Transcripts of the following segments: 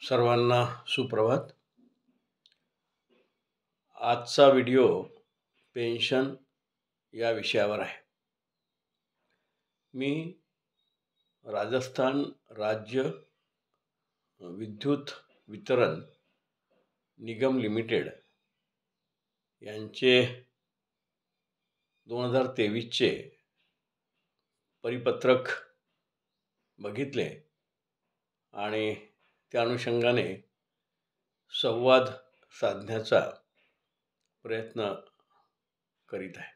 सर्वांना सुप्रभात। आजचा व्हिडिओ पेन्शन या विषयावर आहे। मी राजस्थान राज्य विद्युत वितरण निगम लिमिटेड यांचे 2023चे परिपत्रक बघितले आणि त्या अनुषंगाने संवाद साधण्याचा प्रयत्न करीत आहे।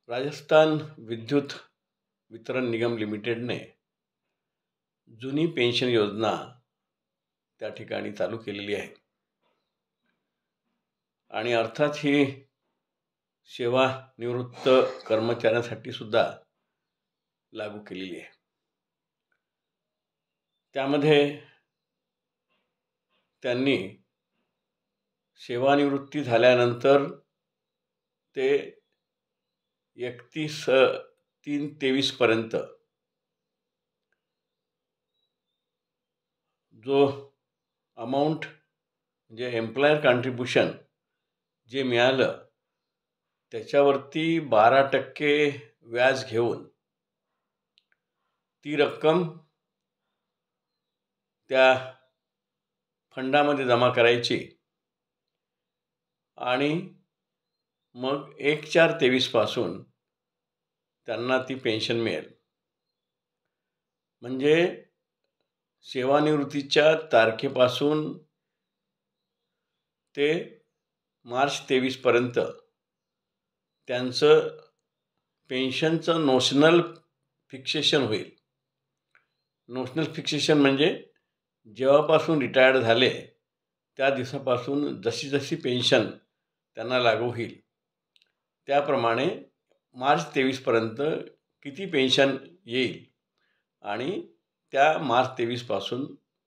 राजस्थान विद्युत वितरण निगम लिमिटेडने जुनी पेन्शन योजना त्या ठिकाणी चालू केलेली आहे आणि अर्थात ही सेवानिवृत्त कर्मचाऱ्यांसाठी सुद्धा लागू केलेली आहे। त्यामध्ये त्यांनी सेवानिवृत्ती झाल्यानंतर ते 31/3/23 पर्यंत जो अमाऊंट म्हणजे एम्प्लॉयर कॉन्ट्रिब्यूशन जे मिळालं त्याच्यावरती 12% व्याज घेऊन ती रक्कम त्या फंडामध्ये जमा करायची आणि मग 1/4/23 पासून त्यांना ती पेन्शन मिळेल। म्हणजे सेवानिवृत्तीच्या तारखेपासून ते मार्च 23 पर्यंत त्यांचं पेन्शनचं नोशनल फिक्सेशन होईल। नोशनल फिक्सेशन म्हणजे जेव्हापासून रिटायर्ड झाले त्या दिवसापासून जशी जशी पेन्शन त्यांना लागू होईल त्याप्रमाणे मार्च 23 पर्यंत किती पेन्शन येईल आणि त्या मार्च 23 पासून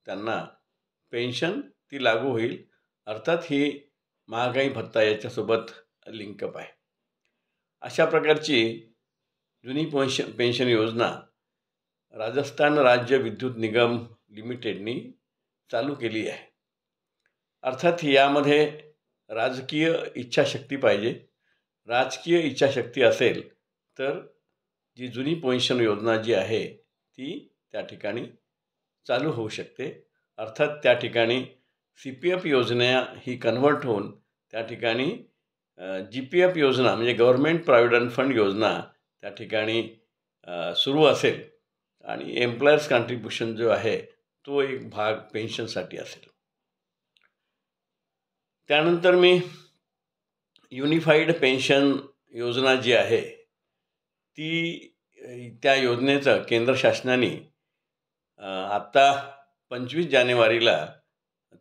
त्यांना पेन्शन ती लागू होईल। अर्थात ही महागाई भत्ता याच्यासोबत लिंकअप आहे। अशा प्रकारची जुनी पेन्शन योजना राजस्थान राज्य विद्युत निगम लिमिटेडनी चालू केली आहे। अर्थात यामध्ये राजकीय इच्छाशक्ती पाहिजे। राजकीय इच्छाशक्ती असेल तर जी जुनी पेन्शन योजना जी आहे ती त्या ठिकाणी चालू होऊ शकते। अर्थात त्या ठिकाणी CPF योजना ही कन्वर्ट होऊन त्या ठिकाणी GPF योजना म्हणजे गव्हर्नमेंट प्रॉव्हिडंट फंड योजना त्या ठिकाणी सुरू असेल आणि एम्प्लॉयर्स कॉन्ट्रिब्यूशन जो आहे तो एक भाग पेन्शनसाठी असेल। त्यानंतर मी युनिफाईड पेन्शन योजना जी आहे ती त्या योजनेचं केंद्र शासनाने आता 25 जानेवारीला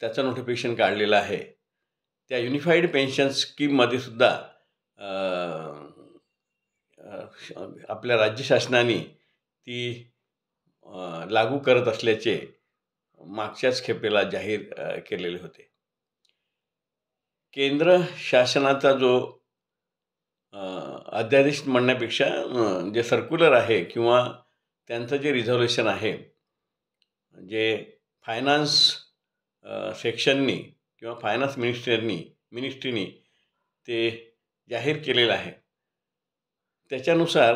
त्याचं नोटिफिकेशन काढलेलं आहे। त्या युनिफाईड पेन्शन स्कीममध्ये सुद्धा आपल्या राज्य शासनाने ती लागू करत असल्याचे मागच्याच खेपेला जाहीर केलेले होते। केंद्र शासनाचा जो अध्यादेश म्हणण्यापेक्षा जे सर्क्युलर आहे किंवा त्यांचं जे रिझोल्युशन आहे जे फायनान्स सेक्शननी किंवा फायनान्स मिनिस्ट्रीनी ते जाहीर केलेलं आहे त्याच्यानुसार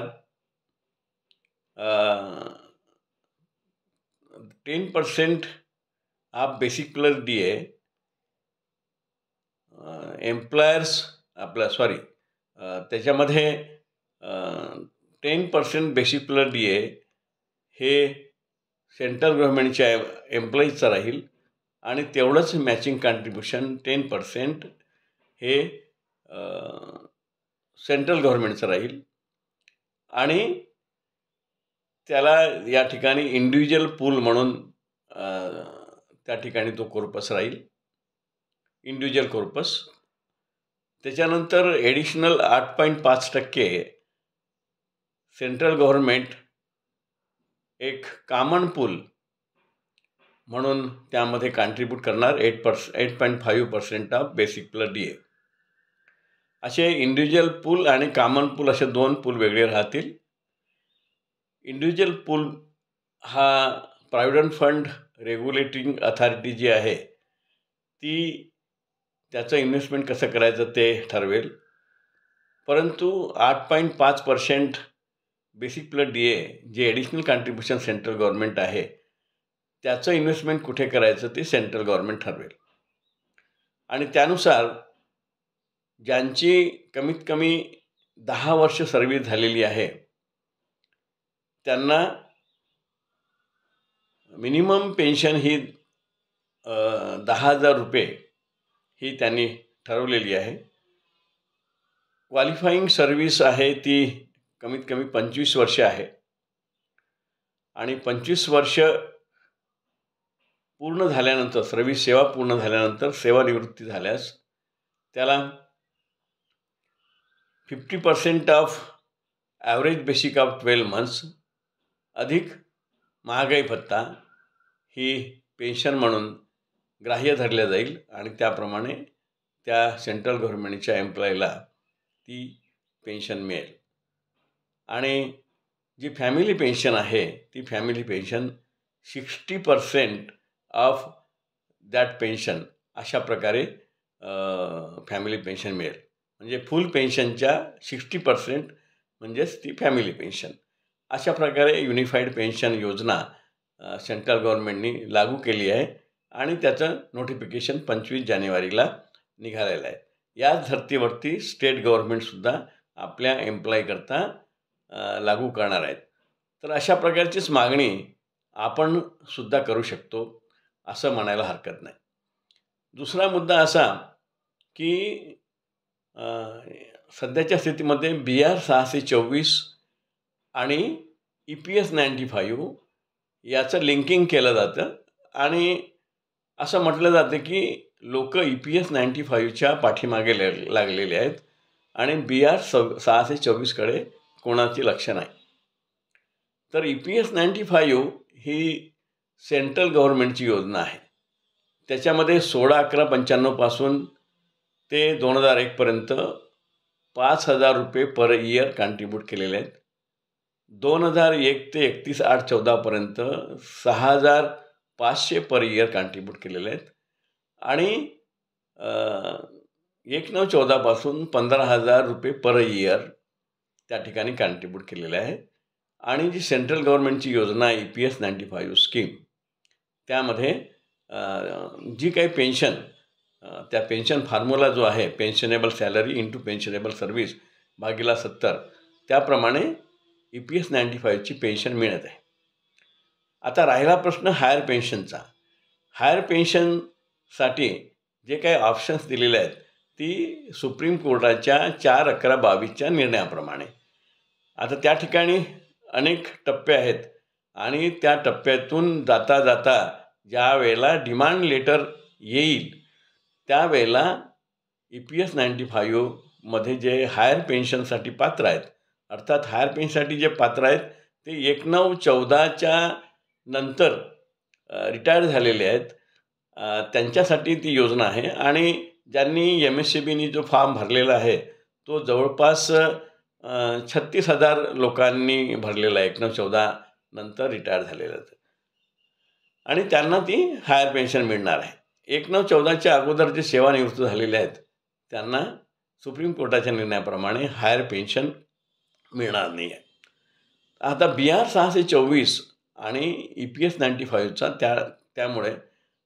10% of basic plus DA employers त्याच्यामध्ये 10% बेसिक प्लस DA हे सेंट्रल गव्हर्नमेंटच्या एम्प्लॉईजचं राहील आणि तेवढंच मॅचिंग कॉन्ट्रिब्यूशन 10% हे सेंट्रल गव्हर्नमेंटचं राहील आणि त्याला या ठिकाणी इंडिव्हिज्युअल पूल म्हणून त्या ठिकाणी तो कॉर्पस राहील, इंडिव्हिज्युअल कॉर्पस। त्याच्यानंतर ॲडिशनल 8.5% सेंट्रल गव्हर्नमेंट एक कॉमन पूल म्हणून त्यामध्ये कॉन्ट्रिब्यूट करणार 8.5% ऑफ बेसिक प्लस DA। असे इंडिव्हिज्युअल पूल आणि कॉमन पूल असे दोन पूल वेगळे राहतील। इंडिव्हिज्युअल पूल हा प्रॉव्हिडंट फंड रेग्युलेटिंग अथॉरिटी जी आहे ती त्याचं इन्व्हेस्टमेंट कसं करायचं ते ठरवेल. परंतु 8.5% बेसिक प्लस DA जे ॲडिशनल कॉन्ट्रिब्युशन सेंट्रल गव्हर्नमेंट आहे त्याचं इन्व्हेस्टमेंट कुठे करायचं ते सेंट्रल गव्हर्नमेंट ठरवेल. आणि त्यानुसार ज्यांची कमीत कमी 10 वर्ष सर्व्हिस झालेली आहे त्यांना मिनिमम पेन्शन ही 10,000 रुपये ही त्यांनी ठरवलेली आहे. क्वालिफाईंग सर्व्हिस आहे ती कमीत कमी 25 वर्ष आहे आणि 25 वर्ष पूर्ण झाल्यानंतर सर्व्हिस सेवा पूर्ण झाल्यानंतर सेवानिवृत्ती झाल्यास त्याला 50% of average basic of 12 months अधिक महागाई भत्ता ही पेन्शन म्हणून ग्राह्य धरल्या जाईल आणि त्याप्रमाणे त्या सेंट्रल गव्हर्नमेंटच्या एम्प्लॉईला ती पेन्शन मिळेल. आणि जी फॅमिली पेन्शन आहे ती family pension 60% of that pension अशा प्रकारे फॅमिली पेन्शन मिळेल. म्हणजे फुल पेन्शनच्या 60% म्हणजेच ती फॅमिली पेन्शन. अशा प्रकारे युनिफाईड पेन्शन योजना सेंट्रल गव्हर्नमेंटनी लागू केली आहे आणि त्याचं नोटिफिकेशन 25 जानेवारीला निघालेलं आहे. याच धर्तीवरती स्टेट गव्हर्नमेंटसुद्धा आपल्या एम्प्लॉईकरता लागू करणार आहेत. तर अशा प्रकारचीच मागणी आपण सुद्धा करू शकतो असं म्हणायला हरकत नाही. दुसरा मुद्दा असा की सध्याच्या स्थितीमध्ये BR 624 आणि EPS 95 याचं लिंकिंग केलं जातं आणि असं म्हटलं जातं की लोक EPS 95च्या पाठीमागे लागलेले आहेत आणि BR 624कडे कोणाची लक्ष नाही. तर EPS 95 ही सेंट्रल गव्हर्नमेंटची योजना आहे. त्याच्यामध्ये 16/11/95 पासून ते 2001 पर्यंत 5,000 रुपये पर इयर कॉन्ट्रीब्यूट केलेले आहेत. 2001 ते 31/8/14 पर्यंत 6,500 पर इयर कॉन्ट्रीब्यूट केलेले आहेत आणि 1/9/14 पासून 15,000 रुपये पर इयर त्या ठिकाणी कॉन्ट्रीब्यूट केलेले आहे. आणि जी सेंट्रल गव्हर्नमेंटची योजना आहे EPS 95 स्कीम त्यामध्ये जी काही पेन्शन त्या पेन्शन फॉर्म्युला जो आहे पेन्शनेबल सॅलरी इंटू पेन्शनेबल सर्व्हिस भागीला 70 त्याप्रमाणे EPS 95ची पेन्शन मिळत आहे. आता राहिला प्रश्न हायर पेन्शनचा. हायर पेन्शनसाठी जे काही ऑप्शन्स दिलेले आहेत ती सुप्रीम कोर्टाच्या 4/11/22च्या निर्णयाप्रमाणे. आता त्या ठिकाणी अनेक टप्पे आहेत आणि त्या टप्प्यातून जाता जाता ज्या वेळेला डिमांड लेटर येईल त्यावेळेला EPS 95 मध्ये जे हायर पेन्शनसाठी पात्र आहेत अर्थात हायर पेन्शनसाठी जे पात्र आहेत ते 1/9/14च्या नंतर रिटायर झालेले आहेत त्यांच्यासाठी ती योजना आहे. आणि ज्यांनी MSCBनी जो फॉर्म भरलेला आहे तो जवळपास 36,000 लोकांनी भरलेला आहे 1/9/14 नंतर रिटायर झालेलं आहे आणि त्यांना ती हायर पेन्शन मिळणार आहे. 1/9/14च्या अगोदर जे सेवानिवृत्त झालेले आहेत त्यांना सुप्रीम कोर्टाच्या निर्णयाप्रमाणे हायर पेन्शन मिळणार नाही आहे. आता BR 624 आणि EPS 95चा त्यामुळे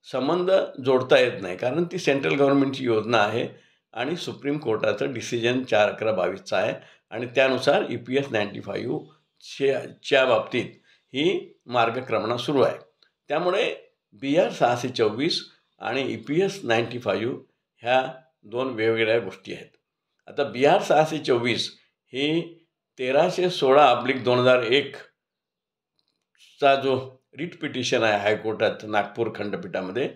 संबंध जोडता येत नाही कारण ती सेंट्रल गव्हर्नमेंटची योजना आहे आणि सुप्रीम कोर्टाचं डिसिजन 4/11/22चा आहे आणि त्यानुसार EPS 95च्या बाबतीत ही मार्गक्रमणा सुरू आहे. त्यामुळे BR 624 आणि EPS 95 ह्या दोन वेगवेगळ्या गोष्टी आहेत. आता BR 624 ही 1316/2001 चा जो रिट पिटिशन आहे हायकोर्टात नागपूर खंडपीठामध्ये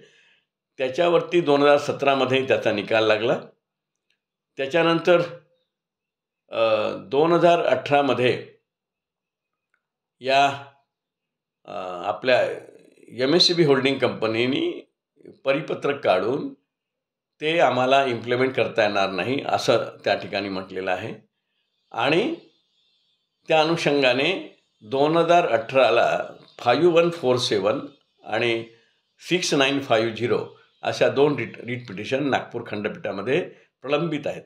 त्याच्यावरती 2017मध्ये त्याचा निकाल लागला. त्याच्यानंतर 2018मध्ये या आपल्या MSCB होल्डिंग कंपनीनी परिपत्रक काढून ते आम्हाला इम्प्लिमेंट करता येणार नाही असं त्या ठिकाणी म्हटलेलं आहे. आणि त्या अनुषंगाने 2018ला 5147 आणि 6950 अशा 2 रीट पिटिशन नागपूर खंडपीठामध्ये प्रलंबित आहेत.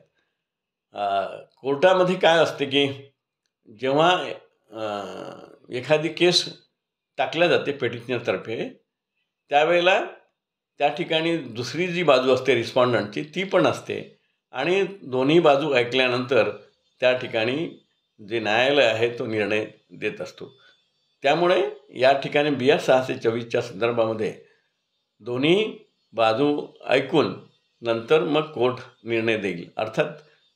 कोर्टामध्ये काय असते की जेव्हा एखादी केस टाकल्या जाते पेटिशनरतर्फे, त्यावेळेला त्या ठिकाणी दुसरी जी बाजू असते रिस्पॉन्डंटची ती पण असते आणि दोन्ही बाजू ऐकल्यानंतर त्या ठिकाणी जे न्यायालय आहे तो निर्णय देत असतो. त्यामुळे या ठिकाणी BR 624च्या संदर्भामध्ये दोन्ही बाजू ऐकून नंतर मग कोर्ट निर्णय देईल. अर्थात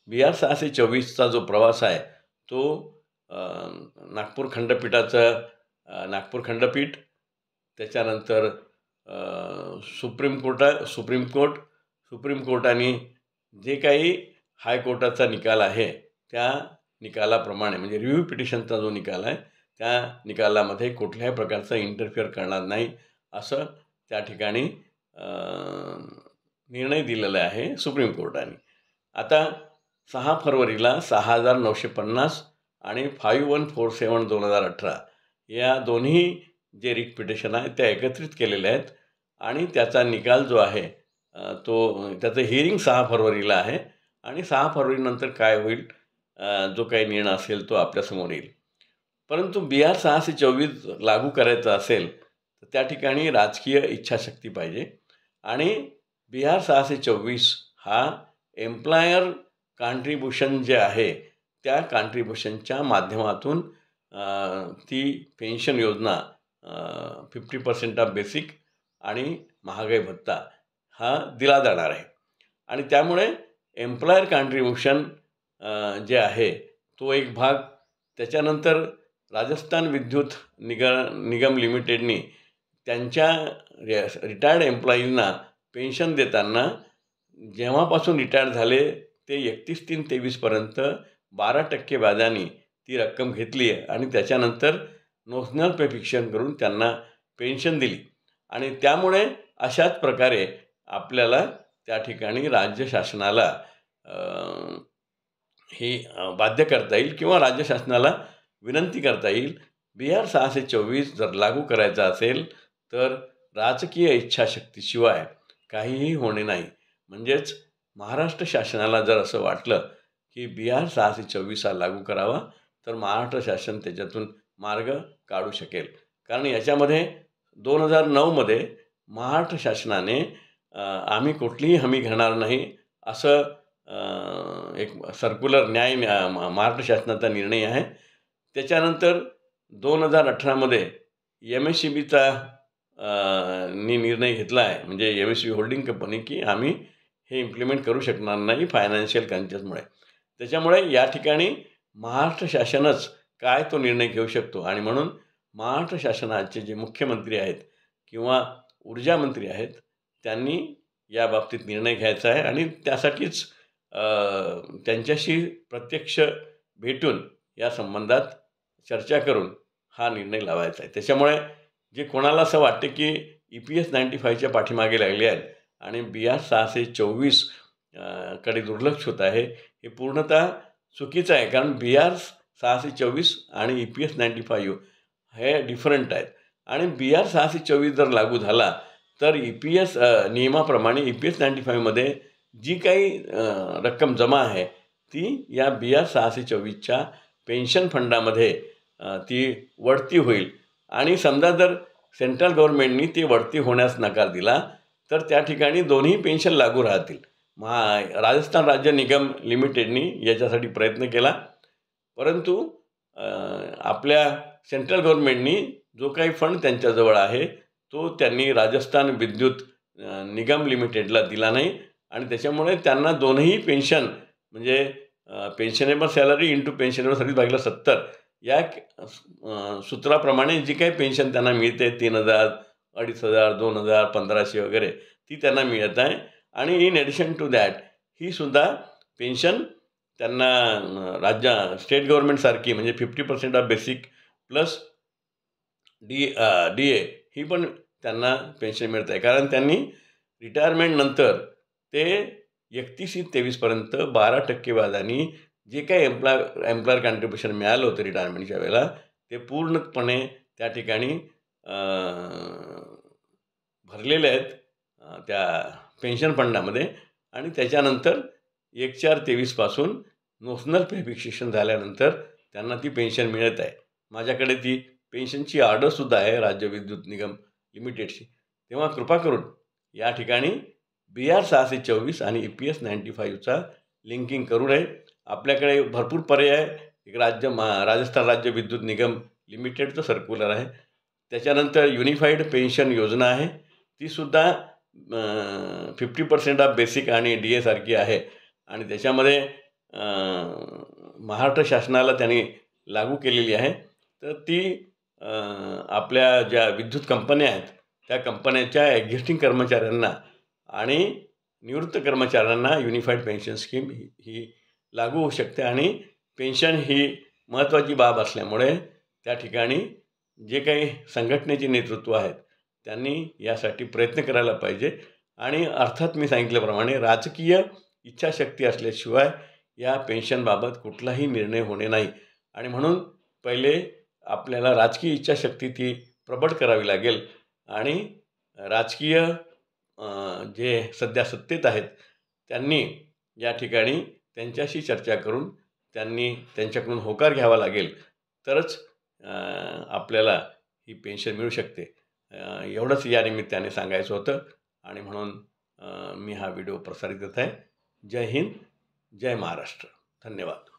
BR 624चा जो प्रवास आहे तो नागपूर खंडपीठ, त्याच्यानंतर सुप्रीम कोर्ट आणि जे काही हायकोर्टाचा निकाल आहे त्या निकालाप्रमाणे, म्हणजे रिव्ह्यू पिटिशनचा जो निकाल आहे त्या निकालामध्ये कुठल्याही प्रकारचा इंटरफिअर करणार नाही असं त्या ठिकाणी निर्णय दिलेला आहे सुप्रीम कोर्टाने. आता 6 फरवरीला 6950 आणि 5147/2018 या दोन्ही जे रिट पिटिशन आहेत त्या एकत्रित केलेल्या आहेत आणि त्याचा निकाल जो आहे त्याचं हिअरिंग 6 फरवरीला आहे आणि 6 फरवरीनंतर काय होईल, जो काही निर्णय असेल तो आपल्यासमोर येईल. परंतु BR 624 लागू करायचं असेल तर त्या ठिकाणी राजकीय इच्छाशक्ती पाहिजे आणि BR 624 हा एम्प्लॉयर कॉन्ट्रिब्युशन जे आहे त्या कॉन्ट्रिब्युशनच्या माध्यमातून ती पेन्शन योजना 50% ऑफ बेसिक आणि महागाई भत्ता हा दिला जाणार आहे. आणि त्यामुळे एम्प्लॉयर कॉन्ट्रिब्युशन जे आहे तो एक भाग, त्याच्यानंतर राजस्थान विद्युत निगम लिमिटेडनी त्यांच्या रिटायर्ड एम्प्लॉईजना पेन्शन देताना जेव्हापासून रिटायर झाले ते 31/3/23पर्यंत 12% व्याजाने ती रक्कम घेतली आहे आणि त्याच्यानंतर नोशनल पे फिक्शन करून त्यांना पेन्शन दिली. आणि त्यामुळे अशाच प्रकारे आपल्याला त्या ठिकाणी राज्य शासनाला हे बाध्य करता येईल किंवा राज्य शासनाला विनंती करता येईल, BR 624 जर लागू करायचा असेल तर राजकीय इच्छाशक्तीशिवाय काहीही होणे नाही. म्हणजेच महाराष्ट्र शासनाला जर असं वाटलं की BR 624 हा लागू करावा तर महाराष्ट्र शासन त्याच्यातून मार्ग काढू शकेल. कारण याच्यामध्ये 2009मध्ये महाराष्ट्र शासनाने आम्ही कुठलीही हमी घेणार नाही असं एक सर्क्युलर महाराष्ट्र शासनाचा निर्णय आहे. त्याच्यानंतर 2018मध्ये MSEBचा निर्णय घेतला आहे, म्हणजे MSEB होल्डिंग कंपनी, की आम्ही हे इम्प्लिमेंट करू शकणार नाही फायनान्शियल कन्शियसमुळे. त्याच्यामुळे या ठिकाणी महाराष्ट्र शासनच काय तो निर्णय घेऊ शकतो आणि म्हणून महाराष्ट्र शासनाचे जे मुख्यमंत्री आहेत किंवा ऊर्जा मंत्री आहेत त्यांनी या बाबतीत निर्णय घ्यायचा आहे आणि त्यासाठीच त्यांच्याशी प्रत्यक्ष भेटून या संबंधात चर्चा करून हा निर्णय लावायचा आहे. त्याच्यामुळे जे कोणाला असं वाटते की EPS 95च्या पाठीमागे लागले आहेत आणि BR 624 कडे दुर्लक्ष होत आहे, हे पूर्णतः चुकीचं आहे. कारण BR 624 आणि EPS 95 हे डिफरंट आहेत आणि BR 624 जर लागू झाला तर EPS नियमाप्रमाणे EPS 95मध्ये जी काही रक्कम जमा आहे ती या BR 624च्या पेन्शन फंडामध्ये ती वळती होईल. आणि समजा जर सेंट्रल गव्हर्नमेंटनी ती वळती होण्यास नकार दिला तर त्या ठिकाणी दोन्ही पेन्शन लागू राहतील. राजस्थान राज्य निगम लिमिटेडनी याच्यासाठी प्रयत्न केला, परंतु आपल्या सेंट्रल गव्हर्नमेंटनी जो काही फंड त्यांच्याजवळ आहे तो त्यांनी राजस्थान विद्युत निगम लिमिटेडला दिला नाही आणि त्याच्यामुळे त्यांना दोनही पेन्शन, म्हणजे पेन्शनेबल सॅलरी इंटू पेन्शनेबल सर्व्हिस भागिले 70 या सूत्राप्रमाणे जी काही पेन्शन त्यांना मिळते 3000, 2500, 2000, 1500 वगैरे ती त्यांना मिळत आहे. आणि इन ॲडिशन टू दॅट ही सुद्धा पेन्शन त्यांना स्टेट गव्हर्नमेंटसारखी, म्हणजे 50% ऑफ बेसिक प्लस DA ही पण त्यांना पेन्शन मिळत आहे. कारण त्यांनी रिटायरमेंटनंतर ते 31/23पर्यंत 12% व्याजाने जे काही एम्प्लॉयर कॉन्ट्रिब्युशन मिळालं होतं रिटायरमेंटच्या वेळेला ते पूर्णपणे त्या ठिकाणी भरलेले आहेत त्या पेन्शन फंडामध्ये आणि त्याच्यानंतर 1/4/23 पासून नोशनल पे फिक्सेशन झाल्यानंतर त्यांना ती पेन्शन मिळत आहे. माझ्याकडे ती पेन्शनची ऑर्डरसुद्धा आहे राज्य विद्युत निगम लिमिटेडची. तेव्हा कृपा करून या ठिकाणी BR 624 आणि EPS 95चा लिंकिंग करू नये. आपल्याकडे भरपूर पर्याय एक राजस्थान राज्य विद्युत निगम लिमिटेडचं सर्क्युलर आहे. त्याच्यानंतर युनिफाईड पेन्शन योजना आहे. तीसुद्धा 50% ऑफ बेसिक आणि DA सारखी आहे आणि त्याच्यामध्ये महाराष्ट्र शासनाला त्यांनी लागू केलेली आहे. तर ती आपल्या ज्या विद्युत कंपन्या आहेत त्या कंपन्यांच्या एक्झिस्टिंग कर्मचाऱ्यांना आणि निवृत्त कर्मचाऱ्यांना युनिफाईड पेन्शन स्कीम ही लागू होऊ शकते आणि पेन्शन ही महत्त्वाची बाब असल्यामुळे त्या ठिकाणी जे काही संघटनेचे नेतृत्व आहेत त्यांनी यासाठी प्रयत्न करायला पाहिजे आणि अर्थात मी सांगितल्याप्रमाणे राजकीय इच्छाशक्ती असल्याशिवाय या पेन्शनबाबत कुठलाही निर्णय होणे नाही आणि म्हणून पहिले आपल्याला राजकीय इच्छाशक्ती ती प्रबळ करावी लागेल आणि राजकीय जे सध्या सत्तेत आहेत त्यांनी या ठिकाणी त्यांच्याशी चर्चा करून त्यांनी त्यांच्याकडून होकार घ्यावा लागेल. तरच आपल्याला ही पेन्शन मिळू शकते. एवढंच या निमित्ताने सांगायचं होतं आणि म्हणून मी हा व्हिडिओ प्रसारित करत आहे. जय हिंद, जय महाराष्ट्र. धन्यवाद.